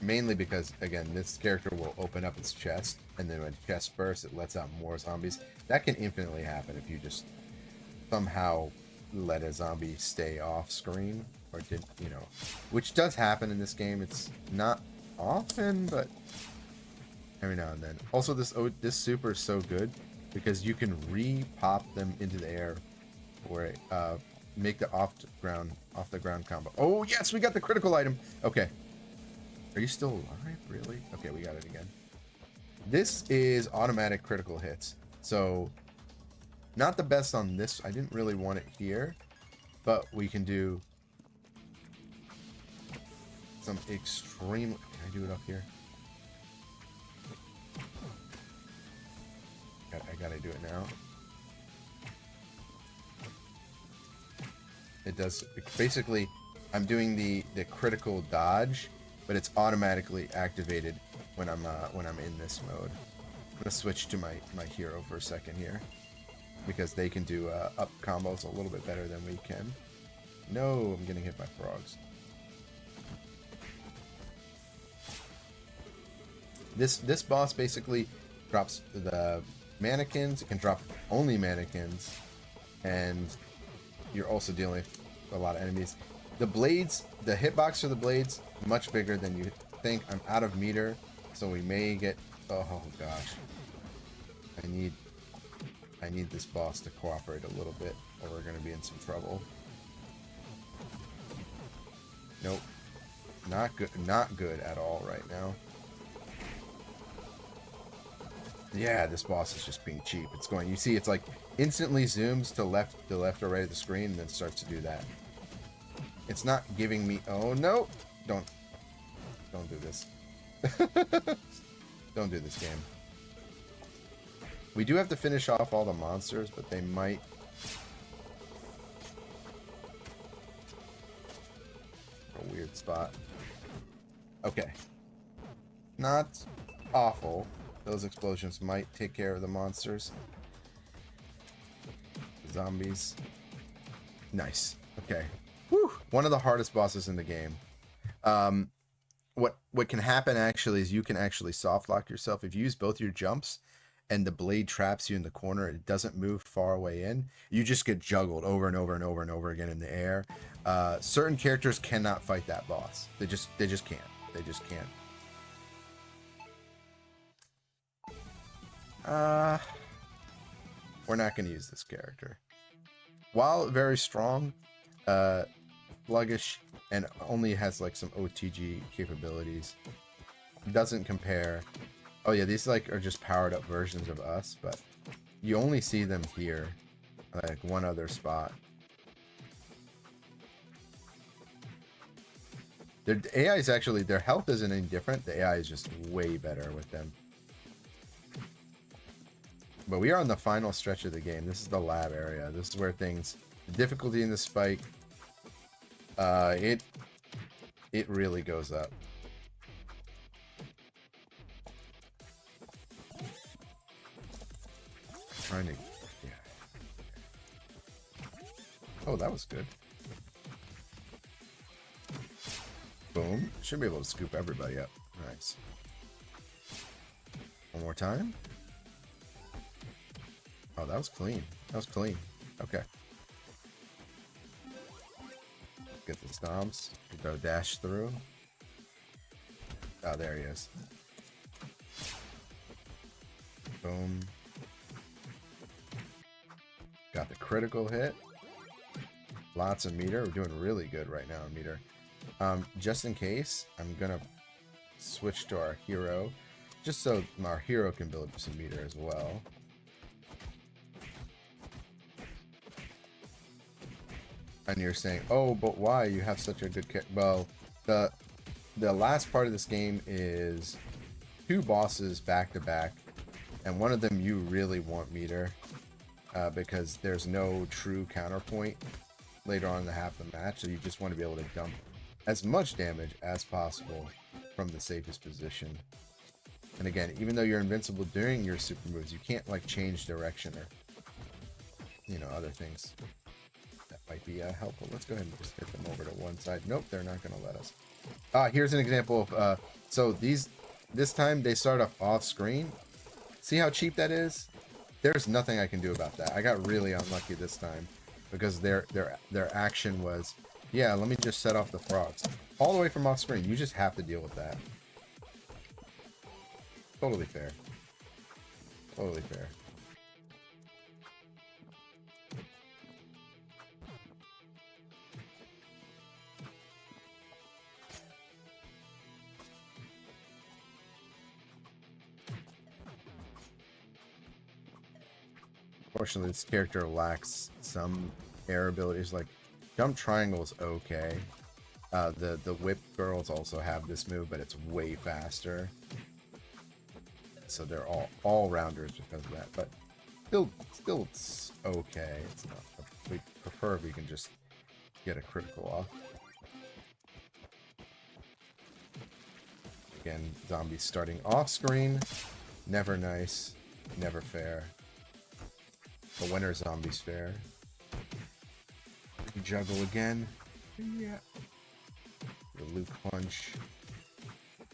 Mainly because, again, this character will open up its chest, and then when chest bursts, it lets out more zombies. That can infinitely happen if you just somehow let a zombie stay off screen, or did, you know, which does happen in this game. It's not often, but every now and then. Also, this super is so good because you can re-pop them into the air, or make the off the ground combo. Oh yes, we got the critical item. Okay. Are you still alive? Really? Okay, we got it again. This is automatic critical hits. So, not the best on this. I didn't really want it here. But we can do some extreme... Can I do it up here? I gotta do it now. It does... Basically, I'm doing the critical dodge, but it's automatically activated when I'm in this mode. I'm gonna switch to my hero for a second here, because they can do up combos a little bit better than we can. No, I'm getting hit by frogs. This boss basically drops the mannequins. It can drop only mannequins, and you're also dealing with a lot of enemies. The blades, the hitbox for the blades, much bigger than you think. I'm out of meter, so we may get... Oh gosh. I need this boss to cooperate a little bit, or we're going to be in some trouble. Nope. Not good. Not good at all right now. Yeah, this boss is just being cheap. It's going... You see, it's like instantly zooms to left or right of the screen, and then starts to do that. It's not giving me... Oh, no! Don't do this. Don't do this game. We do have to finish off all the monsters, but they might... A weird spot. Okay. Not awful. Those explosions might take care of the monsters. Zombies. Nice. Okay. Whew. One of the hardest bosses in the game. What can happen actually is you can actually soft lock yourself. If you use both your jumps and the blade traps you in the corner, it doesn't move far away in, you just get juggled over and over and over and over again in the air. Certain characters cannot fight that boss. They just can't. They just can't. We're not going to use this character. While very strong, sluggish, and only has like some OTG capabilities, doesn't compare. Oh yeah, these like are just powered up versions of us, but you only see them here, like one other spot. Their AI is actually, their health isn't any different. The AI is just way better with them. But we are on the final stretch of the game. This is the lab area. This is where things, the difficulty in the spike, it really goes up. Trying to, yeah. Oh, that was good. Boom. Should be able to scoop everybody up. Nice. One more time. Oh, that was clean. That was clean. Okay. get the stomps. Go dash through. Oh, there he is. Boom. Got the critical hit. Lots of meter. We're doing really good right now in meter. Just in case, I'm gonna switch to our hero, just so our hero can build some meter as well. And you're saying, oh, but why? You have such a good well, the last part of this game is 2 bosses back to back, and one of them you really want meter, because there's no true counterpoint later on in the half of the match, so you just want to be able to dump as much damage as possible from the safest position. And again, even though you're invincible during your super moves, you can't like change direction or, you know, other things that might be helpful. Let's go ahead and just hit them over to one side. Nope, they're not going to let us. Here's an example of so this time they start off screen. See how cheap that is? There's nothing I can do about that. I got really unlucky this time because their action was, yeah, let me just set off the frogs all the way from off screen. You just have to deal with that. Totally fair. Totally fair. Unfortunately, this character lacks some air abilities. Like jump triangle is okay. The whip girls also have this move, but it's way faster. So they're all rounders because of that. But still it's okay. It's not. We prefer if we can just get a critical off. Again, zombies starting off screen. Never nice. Never fair. But when are zombies fair? Juggle again. Yeah. The loop punch.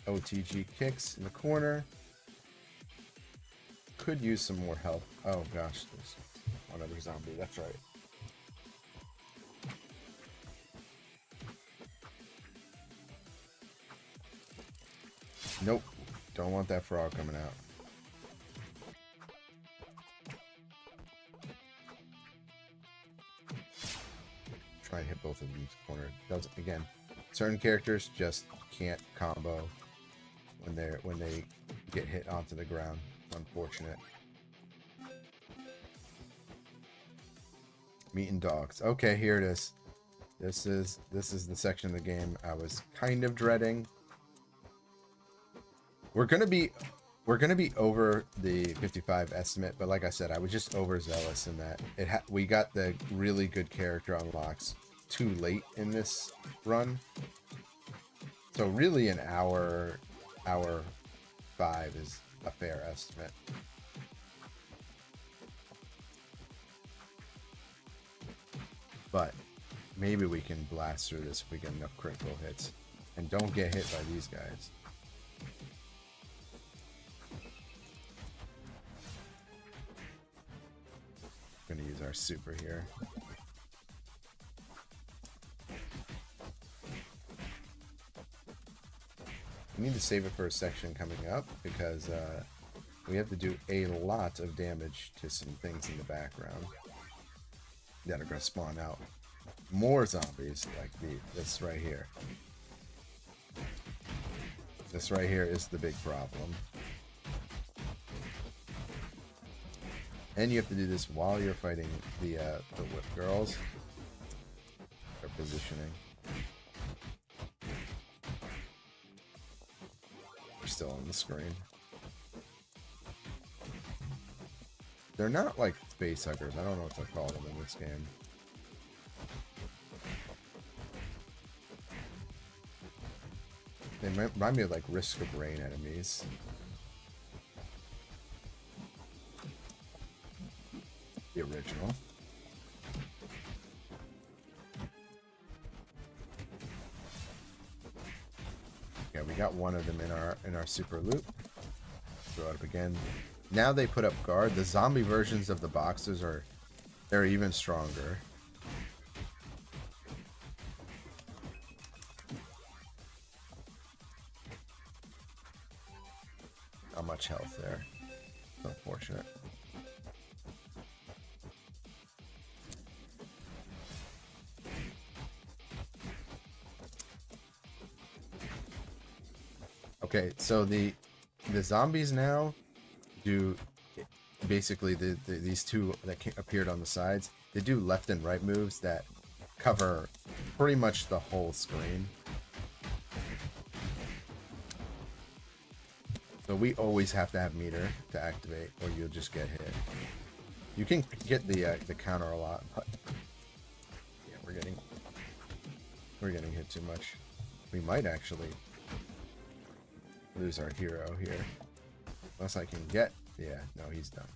OTG kicks in the corner. Could use some more help. Oh gosh, there's one other zombie. That's right. Nope. Don't want that frog coming out. Try and hit both of them corner. Does again. Certain characters just can't combo when they get hit onto the ground. Unfortunate. Meat and dogs. Okay, here it is. This is the section of the game I was kind of dreading. We're gonna be over the 55 estimate, but like I said, I was just overzealous in that we got the really good character unlocks too late in this run. So really an hour 5 is a fair estimate. But maybe we can blast through this if we get enough critical hits and don't get hit by these guys. I'm gonna use our super here. We need to save it for a section coming up because we have to do a lot of damage to some things in the background that are going to spawn out more zombies like this right here. This right here is the big problem. And you have to do this while you're fighting the whip girls. Their positioning. Still on the screen. They're not like face huggers. I don't know what to call them in this game. They remind me of like Risk of Rain enemies. The original. Yeah, we got one of them in our super loop. Throw it up again. Now they put up guard. The zombie versions of the boxes they're even stronger. much health there. It's unfortunate. Okay, so the zombies now do basically these two that appeared on the sides. They do left and right moves that cover pretty much the whole screen. So we always have to have meter to activate, or you'll just get hit. You can get the counter a lot, but yeah, we're getting hit too much. We might actually lose our hero here, unless I can get. Yeah, no, he's done.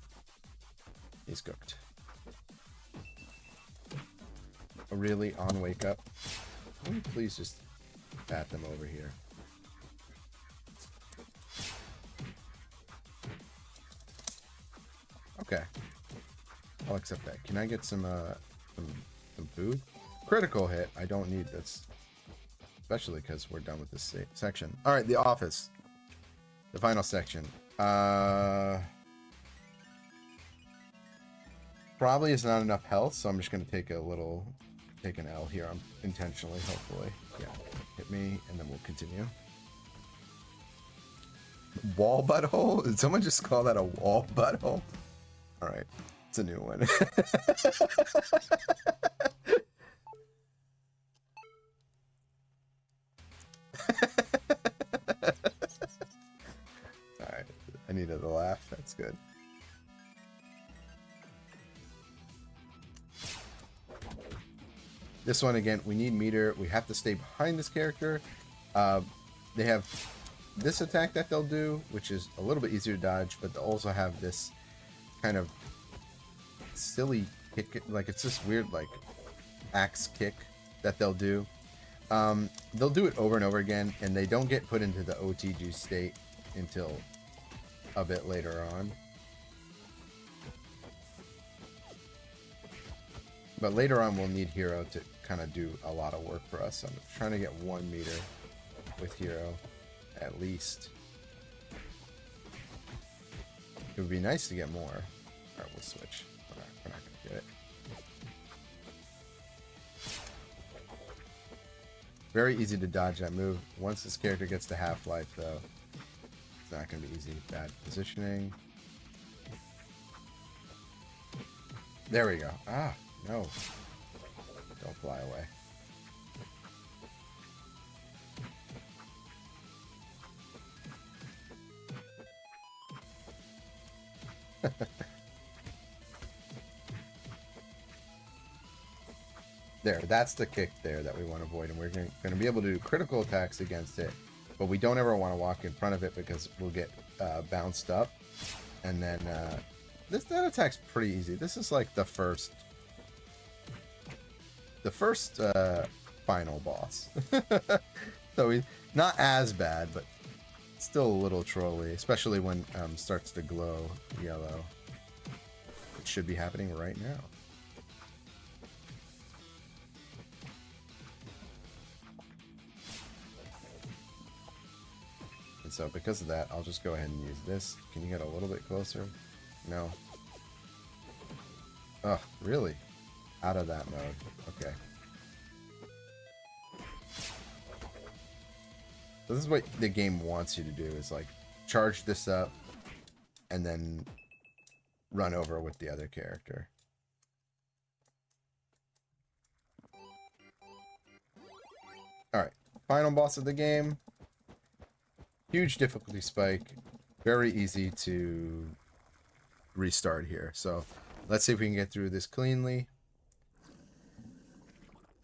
He's cooked. Oh, really? On wake up? Can you please just bat them over here? Okay, I'll accept that. Can I get some food? Critical hit. I don't need this, especially because we're done with this section. All right, the office, the final section. Probably is not enough health, so I'm just gonna take an L here. I'm intentionally, hopefully. Yeah, hit me, and then we'll continue. Wall butthole? Did someone just call that a wall butthole? All right, it's a new one. All right, I needed a laugh. That's good. This one again, we need meter. We have to stay behind this character. They have this attack that they'll do, which is a little bit easier to dodge, but they also have this kind of silly kick, like it's this weird like axe kick that they'll do. They'll do it over and over again, and they don't get put into the OTG state until a bit later on. But later on, we'll need Hero to kind of do a lot of work for us. So I'm trying to get 1 meter with Hero, at least. It would be nice to get more. All right, we'll switch. We're not going to get it. Very easy to dodge that move. Once this character gets to half-life, though, it's not going to be easy. Bad positioning. There we go. Ah, no. Don't fly away. There, that's the kick there that we want to avoid, and we're going to be able to do critical attacks against it, but we don't ever want to walk in front of it because we'll get bounced up, and then that attack's pretty easy. This is like the first final boss. So he's not as bad, but still a little trolly, especially when starts to glow yellow. It should be happening right now. And so because of that, I'll just go ahead and use this. Can you get a little bit closer? No. Oh, really? Out of that mode. Okay. So this is what the game wants you to do, is like charge this up and then run over with the other character. Alright, final boss of the game. Huge difficulty spike. Very easy to restart here. So let's see if we can get through this cleanly.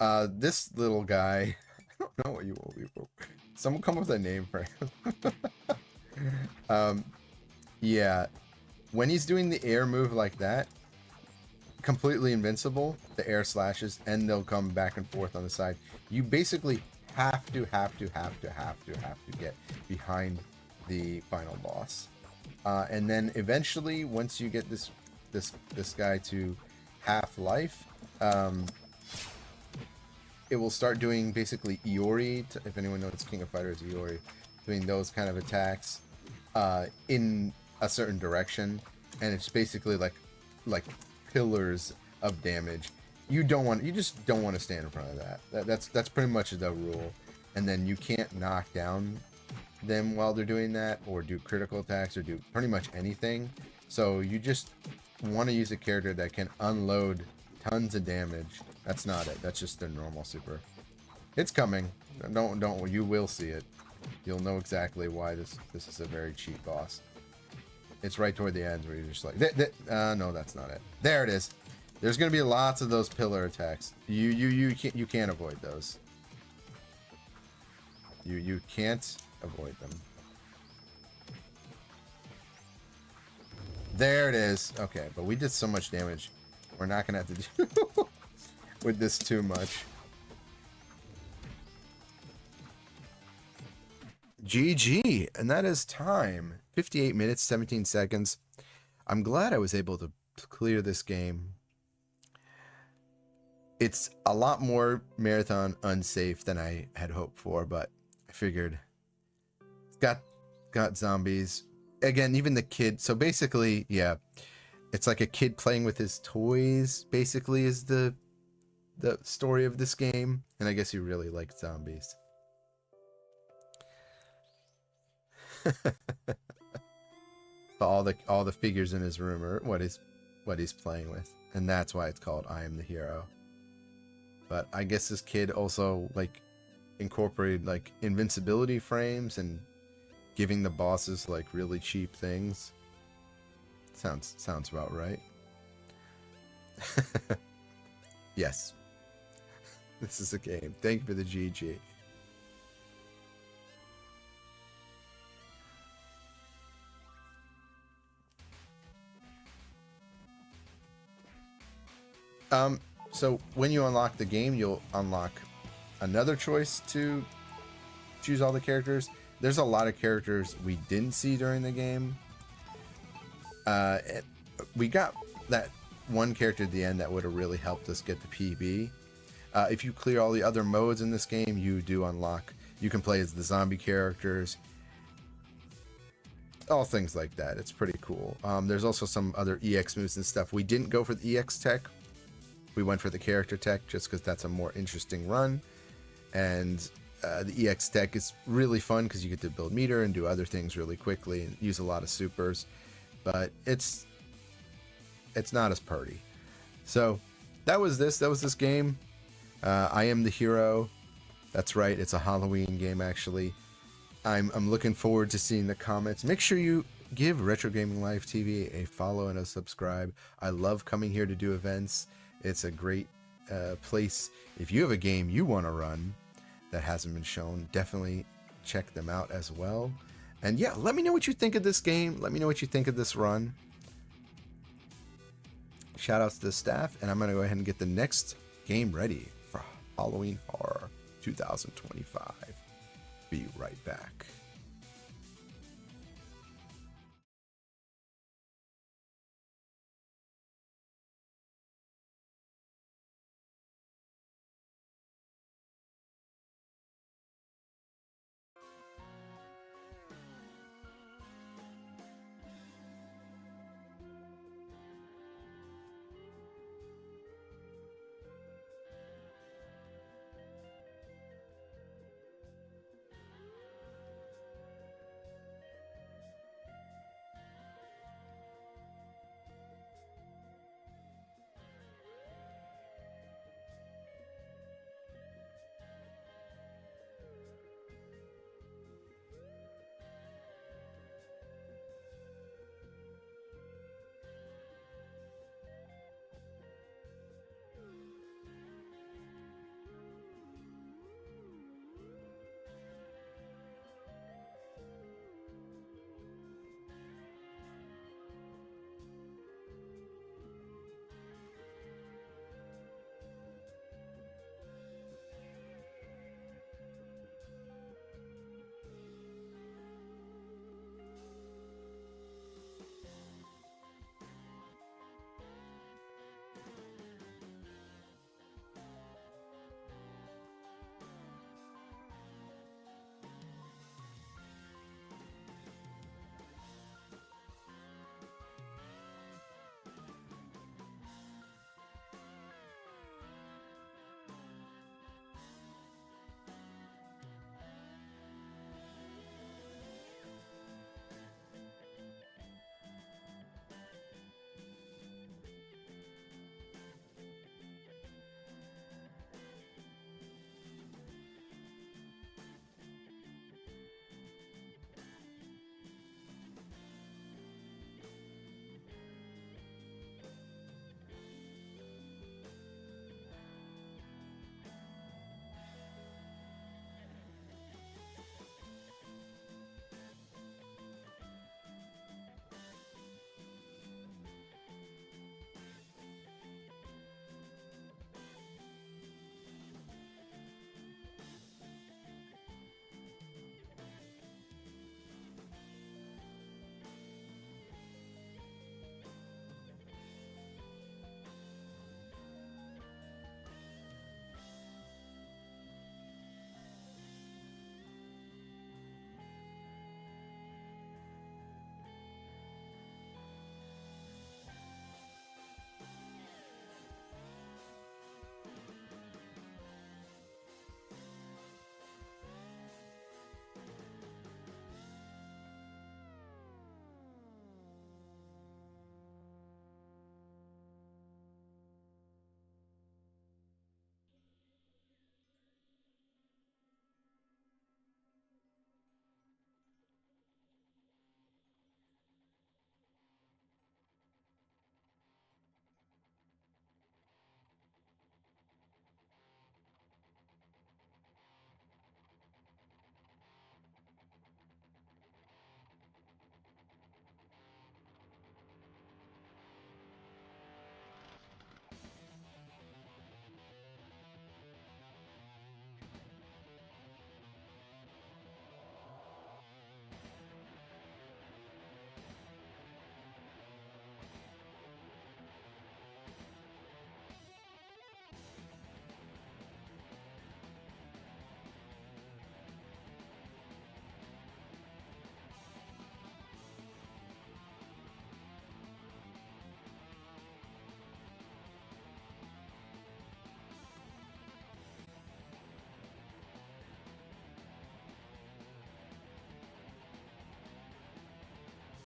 This little guy, I don't know what you will be. Someone come up with a name for him. Yeah, when he's doing the air move like that, completely invincible, the air slashes, and they'll come back and forth on the side. You basically have to get behind the final boss, and then eventually, once you get this guy to half-life, it will start doing basically eerie. If anyone knows King of Fighters, eerie, doing those kind of attacks. in a certain direction, and it's basically like pillars of damage. You just don't want to stand in front of that. That's pretty much the rule. And then you can't knock down them while they're doing that, or do critical attacks, or do pretty much anything. So you just want to use a character that can unload tons of damage. That's not it. That's just their normal super. It's coming. Don't. You will see it. You'll know exactly why this is a very cheap boss. It's right toward the end where you're just like, no, that's not it. There it is. There's gonna be lots of those pillar attacks. You can't avoid those. You can't avoid them. There it is. Okay, but we did so much damage. We're not gonna have to do with this too much. GG, and that is time. 58 minutes, 17 seconds. I'm glad I was able to clear this game. It's a lot more marathon unsafe than I had hoped for, but I figured it's got zombies. Again, even the kid. So basically, yeah, it's like a kid playing with his toys, basically, is the story of this game. And I guess he really liked zombies. all the figures in his room are what he's playing with, and that's why it's called I Am the Hero. But I guess this kid also like incorporated like invincibility frames and giving the bosses like really cheap things. Sounds about right. Yes, this is a game. Thank you for the GG. So when you unlock the game, you'll unlock another choice to choose all the characters. There's a lot of characters we didn't see during the game. We got that one character at the end that would have really helped us get the PB. If you clear all the other modes in this game, you do unlock. You can play as the zombie characters. All things like that. It's pretty cool. There's also some other EX moves and stuff. We didn't go for the EX tech. We went for the character tech just because that's a more interesting run. And the EX tech is really fun because you get to build meter and do other things really quickly and use a lot of supers. But it's not as party. So that was this game. I Am the Hero. That's right. It's a Halloween game, actually. I'm looking forward to seeing the comments. Make sure you give Retro Gaming Live TV a follow and a subscribe. I love coming here to do events. It's a great place. If you have a game you want to run that hasn't been shown, definitely check them out as well. And yeah, let me know what you think of this game. Let me know what you think of this run. Shout outs to the staff, and I'm going to go ahead and get the next game ready for Halloween Horror 2025. Be right back.